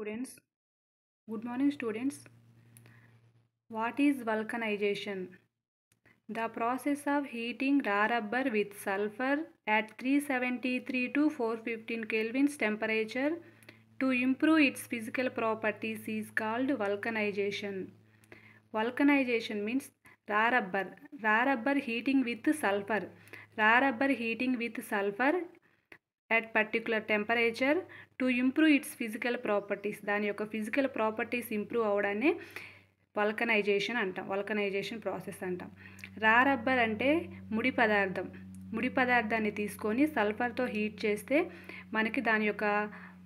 Students, good morning students. What is vulcanization? The process of heating raw rubber with sulfur at 373 to 415 kelvins temperature to improve its physical properties is called vulcanization. Vulcanization means raw rubber heating with sulfur. Raw rubber heating with sulfur at particular temperature to improve its physical properties. దాని యొక్క physical properties improve అవడాన్ని vulcanisation అంటాం. Vulcanisation process అంటాం. రా rubber అంటే ముడి పదార్థాన్ని తీసుకొని సల్ఫర్తో heat చేస్తే మనకి దాని యొక్క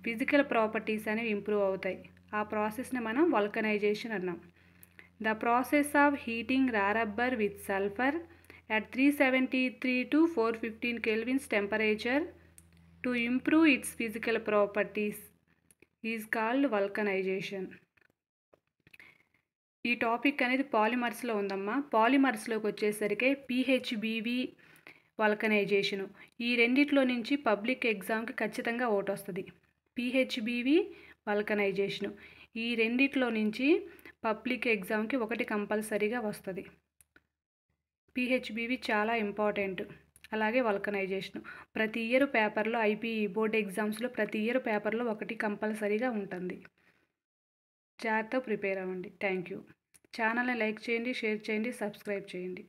ఫిజికల్ ప్రాపర్టీస్ అనేవి ఇంప్రూవ్ అవుతాయి. ఆ ప్రాసెస్ని మనం వల్కనైజేషన్ అన్నాం. ద ప్రాసెస్ ఆఫ్ హీటింగ్ రా rubber with sulphur at 373 to 415 kelvins temperature to improve its physical properties is called vulcanization. ఈ టాపిక్ అనేది పాలిమర్స్లో ఉందమ్మా. పాలిమర్స్లోకి వచ్చేసరికి పిహెచ్బివి వల్కనైజేషను. ఈ రెండిట్లో నుంచి పబ్లిక్ ఎగ్జామ్కి ఖచ్చితంగా ఒకటి వస్తుంది. పిహెచ్బివి వల్కనైజేషను. ఈ రెండిట్లో నుంచి పబ్లిక్ ఎగ్జామ్కి ఒకటి కంపల్సరీగా వస్తుంది. పిహెచ్బివి చాలా ఇంపార్టెంట్. అలాగే వల్కనైజేషన్ ప్రతి ఇయర్ పేపర్లో ఐపీఈ బోర్డ్ ఎగ్జామ్స్లో ప్రతి ఇయర్ పేపర్లో ఒకటి కంపల్సరీగా ఉంటుంది. జాగ్రత్తగా ప్రిపేర్ అవ్వండి. Thank you. ఛానల్ని లైక్ చేయండి, షేర్ చేయండి, సబ్స్క్రైబ్ చేయండి.